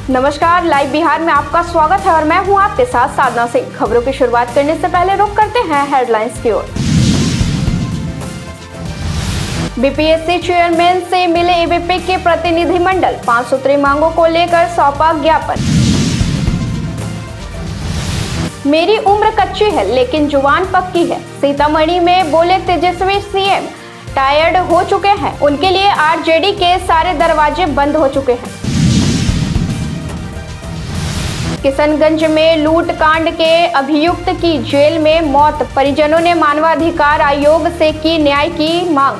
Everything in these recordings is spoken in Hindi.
नमस्कार, लाइव बिहार में आपका स्वागत है और मैं हूं आपके साथ साधना सिंह। खबरों की शुरुआत करने से पहले रुक करते हैं हेडलाइंस की ओर। बीपीएससी चेयरमैन से मिले एबीपी के प्रतिनिधिमंडल, 5 सूत्री मांगों को लेकर सौंपा ज्ञापन। मेरी उम्र कच्ची है लेकिन जुबान पक्की है, सीतामढ़ी में बोले तेजस्वी सीएम। टायर्ड हो चुके हैं, उनके लिए आरजेडी के सारे दरवाजे बंद हो चुके हैं। किशनगंज में लूट कांड के अभियुक्त की जेल में मौत, परिजनों ने मानवाधिकार आयोग से की न्याय की मांग।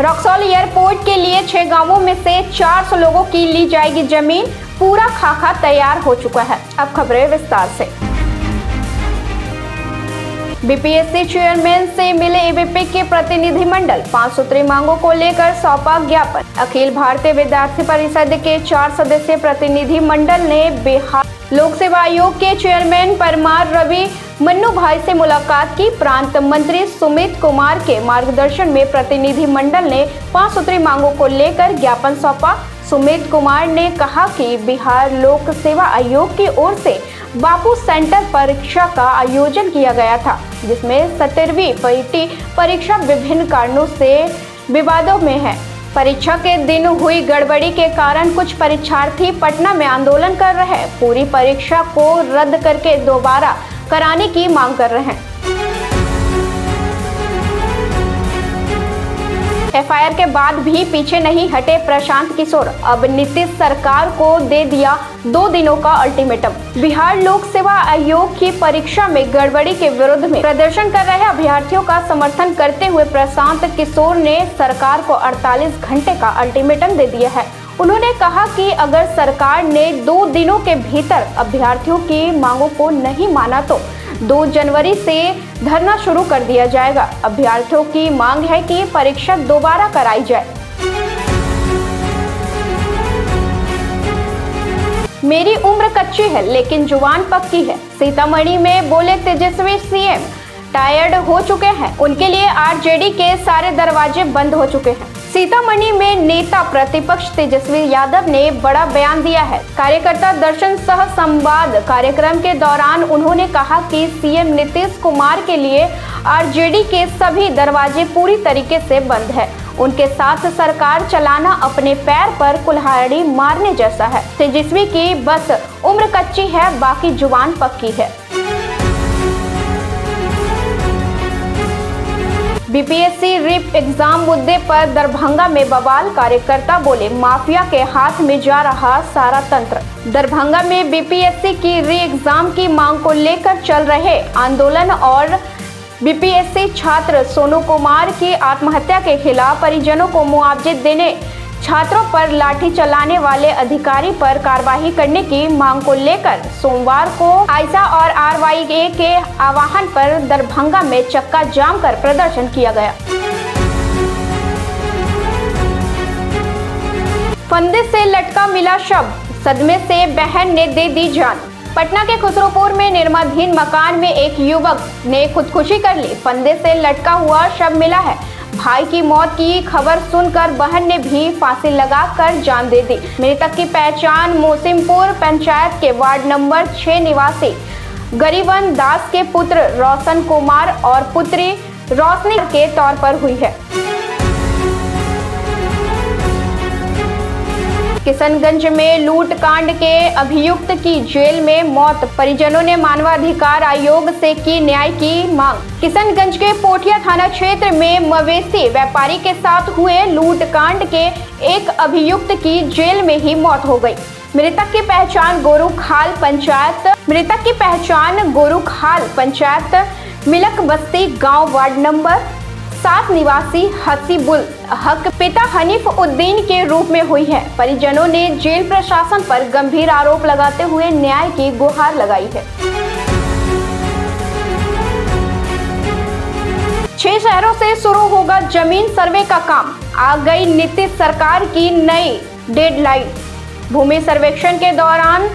रक्सौल एयरपोर्ट के लिए 6 गांवों में से 400 लोगों की ली जाएगी जमीन, पूरा खाका तैयार हो चुका है। अब खबरें विस्तार से। बीपीएससी चेयरमैन से मिले एबीपी के प्रतिनिधिमंडल, 5 सूत्री मांगों को लेकर सौंपा ज्ञापन। अखिल भारतीय विद्यार्थी परिषद के 4 सदस्यीय प्रतिनिधिमंडल ने बिहार लोक सेवा आयोग के चेयरमैन परमार रवि मन्नू भाई से मुलाकात की। प्रांत मंत्री सुमित कुमार के मार्गदर्शन में प्रतिनिधिमंडल ने 5 सूत्री मांगों को लेकर ज्ञापन सौंपा। सुमित कुमार ने कहा कि बिहार लोक सेवा आयोग की ओर से बापू सेंटर परीक्षा का आयोजन किया गया था, जिसमें 17वीं पीटी परीक्षा विभिन्न कारणों से विवादों में है। परीक्षा के दिन हुई गड़बड़ी के कारण कुछ परीक्षार्थी पटना में आंदोलन कर रहे हैं, पूरी परीक्षा को रद्द करके दोबारा कराने की मांग कर रहे हैं। एफआईआर के बाद भी पीछे नहीं हटे प्रशांत किशोर, अब नीतीश सरकार को दे दिया 2 दिनों का अल्टीमेटम। बिहार लोक सेवा आयोग की परीक्षा में गड़बड़ी के विरोध में प्रदर्शन कर रहे अभ्यर्थियों का समर्थन करते हुए प्रशांत किशोर ने सरकार को 48 घंटे का अल्टीमेटम दे दिया है। उन्होंने कहा कि अगर सरकार ने 2 दिनों के भीतर अभ्यर्थियों की मांगों को नहीं माना तो 2 जनवरी से धरना शुरू कर दिया जाएगा। अभ्यर्थियों की मांग है कि परीक्षा दोबारा कराई जाए। मेरी उम्र कच्ची है लेकिन जुबान पक्की है, सीतामढ़ी में बोले तेजस्वी सीएम। टायर्ड हो चुके हैं, उनके लिए आरजेडी के सारे दरवाजे बंद हो चुके हैं। सीतामढ़ी में नेता प्रतिपक्ष तेजस्वी यादव ने बड़ा बयान दिया है। कार्यकर्ता दर्शन सह संवाद कार्यक्रम के दौरान उन्होंने कहा कि सीएम नीतीश कुमार के लिए आरजेडी के सभी दरवाजे पूरी तरीके से बंद है। उनके साथ सरकार चलाना अपने पैर पर कुल्हाड़ी मारने जैसा है। तेजस्वी की बस उम्र कच्ची है, बाकी जुबान पक्की है। बीपीएससी रिप एग्जाम मुद्दे पर दरभंगा में बवाल, कार्यकर्ता बोले माफिया के हाथ में जा रहा सारा तंत्र। दरभंगा में बीपीएससी की री एग्जाम की मांग को लेकर चल रहे आंदोलन और बीपीएससी छात्र सोनू कुमार की आत्महत्या के खिलाफ परिजनों को मुआवजे देने, छात्रों पर लाठी चलाने वाले अधिकारी पर कार्रवाई करने की मांग को लेकर सोमवार को आयशा और आरवाईए के आह्वान पर दरभंगा में चक्का जाम कर प्रदर्शन किया गया। फंदे से लटका मिला शव, सदमे से बहन ने दे दी जान। पटना के खुसरोपुर में निर्माणाधीन मकान में एक युवक ने खुदकुशी कर ली। फंदे से लटका हुआ शव मिला है। भाई की मौत की खबर सुनकर बहन ने भी फांसी लगाकर जान दे दी। मृतक की पहचान मोसिमपुर पंचायत के वार्ड नंबर 6 निवासी गरीबन दास के पुत्र रोशन कुमार और पुत्री रोशनी के तौर पर हुई है। किशनगंज में लूट कांड के अभियुक्त की जेल में मौत, परिजनों ने मानवाधिकार आयोग से की न्याय की मांग। किशनगंज के पोठिया थाना क्षेत्र में मवेशी व्यापारी के साथ हुए लूट कांड के एक अभियुक्त की जेल में ही मौत हो गई। मृतक की पहचान गोरुखाल पंचायत मिलक बस्ती गाँव वार्ड नंबर 7 निवासी हसीबुल हक पिता हनीफ उद्दीन के रूप में हुई है। परिजनों ने जेल प्रशासन पर गंभीर आरोप लगाते हुए न्याय की गुहार लगाई है। 6 शहरों से शुरू होगा जमीन सर्वे का काम, आ गई नीतीश सरकार की नई डेडलाइन। भूमि सर्वेक्षण के दौरान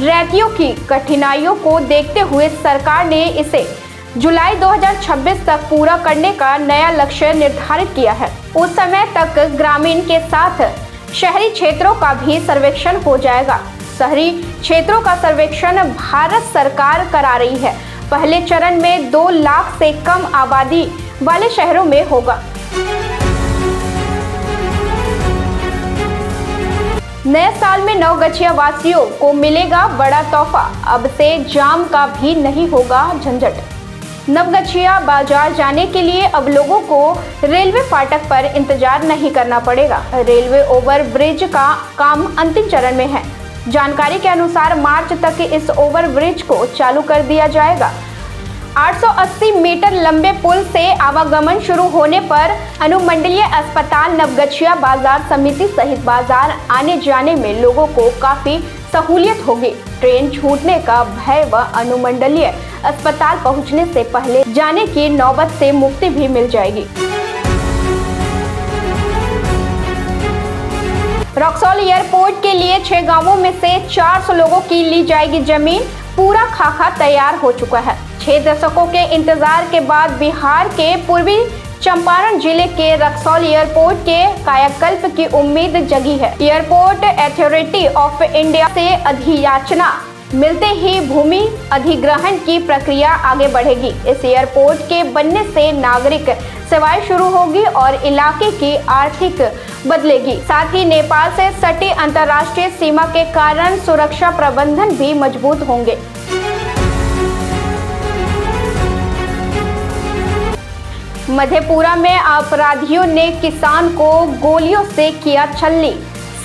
रैतियों की कठिनाइयों को देखते हुए सरकार ने इसे जुलाई 2026 तक पूरा करने का नया लक्ष्य निर्धारित किया है। उस समय तक ग्रामीण के साथ शहरी क्षेत्रों का भी सर्वेक्षण हो जाएगा। शहरी क्षेत्रों का सर्वेक्षण भारत सरकार करा रही है। पहले चरण में 2 लाख से कम आबादी वाले शहरों में होगा। नए साल में नवगछिया वासियों को मिलेगा बड़ा तोहफा। अब से जाम का भी नहीं होगा झंझट। नवगछिया बाजार जाने के लिए अब लोगों को रेलवे फाटक पर इंतजार नहीं करना पड़ेगा। रेलवे ओवर ब्रिज का काम अंतिम चरण में है। जानकारी के अनुसार मार्च तक इस ओवर ब्रिज को चालू कर दिया जाएगा। 880 मीटर लंबे पुल से आवागमन शुरू होने पर अनुमंडलीय अस्पताल नवगछिया बाजार समिति सहित बाजार आने जाने में लोगों को काफी सहूलियत होगी। ट्रेन छूटने का भय व अनुमंडलीय अस्पताल पहुंचने से पहले जाने की नौबत से मुक्ति भी मिल जाएगी। रक्सौल एयरपोर्ट के लिए 6 गांवों में से 400 लोगों की ली जाएगी जमीन। पूरा खाका तैयार हो चुका है। 6 दशकों के इंतजार के बाद बिहार के पूर्वी चंपारण जिले के रक्सौल एयरपोर्ट के कायाकल्प की उम्मीद जगी है। एयरपोर्ट अथॉरिटी ऑफ इंडिया से अधियाचना मिलते ही भूमि अधिग्रहण की प्रक्रिया आगे बढ़ेगी। इस एयरपोर्ट के बनने से नागरिक सेवाएं शुरू होगी और इलाके की आर्थिक बदलेगी। साथ ही नेपाल से सटी अंतर्राष्ट्रीय सीमा के कारण सुरक्षा प्रबंधन भी मजबूत होंगे। मधेपुरा में अपराधियों ने किसान को गोलियों से किया छल्ली।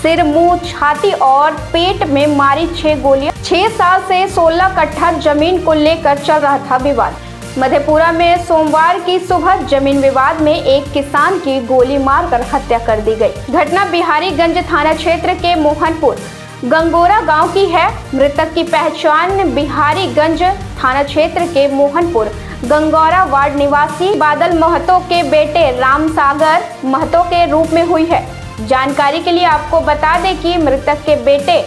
सिर, मुंह, छाती और पेट में मारी 6 गोलियां। 6 साल से 16 कट्ठा जमीन को लेकर चल रहा था विवाद। मधेपुरा में सोमवार की सुबह जमीन विवाद में एक किसान की गोली मारकर हत्या कर दी गई। घटना बिहारीगंज थाना क्षेत्र के मोहनपुर गंगोरा गांव की है। मृतक की पहचान बिहारीगंज थाना क्षेत्र के मोहनपुर गंगोरा वार्ड निवासी बादल महतो के बेटे राम सागर महतो के रूप में हुई है। जानकारी के लिए आपको बता दें कि मृतक के बेटे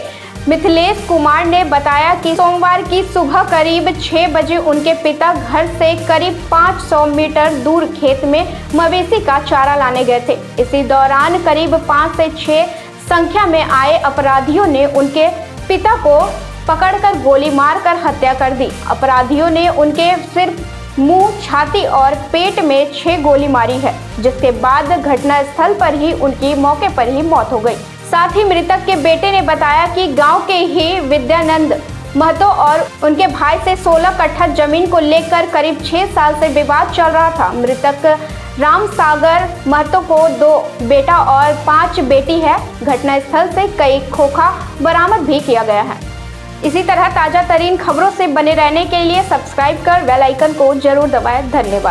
मिथिलेश कुमार ने बताया कि सोमवार की सुबह करीब 6 बजे उनके पिता घर से करीब 500 मीटर दूर खेत में मवेशी का चारा लाने गए थे। इसी दौरान करीब 5 से 6 संख्या में आए अपराधियों ने उनके पिता को पकड़कर गोली मारकर हत्या कर दी। अपराधियों ने उनके सिर, मुंह, छाती और पेट में 6 गोली मारी है, जिसके बाद घटनास्थल पर ही उनकी मौके पर ही मौत हो गई। साथ ही मृतक के बेटे ने बताया कि गांव के ही विद्यानंद महतो और उनके भाई से 16 कट्ठा जमीन को लेकर करीब 6 साल से विवाद चल रहा था। मृतक राम सागर महतो को 2 बेटा और 5 बेटी है। घटनास्थल से कई खोखा बरामद भी किया गया है। इसी तरह ताजा तरीन खबरों से बने रहने के लिए सब्सक्राइब कर बेल आइकन को जरूर दबाएं। धन्यवाद।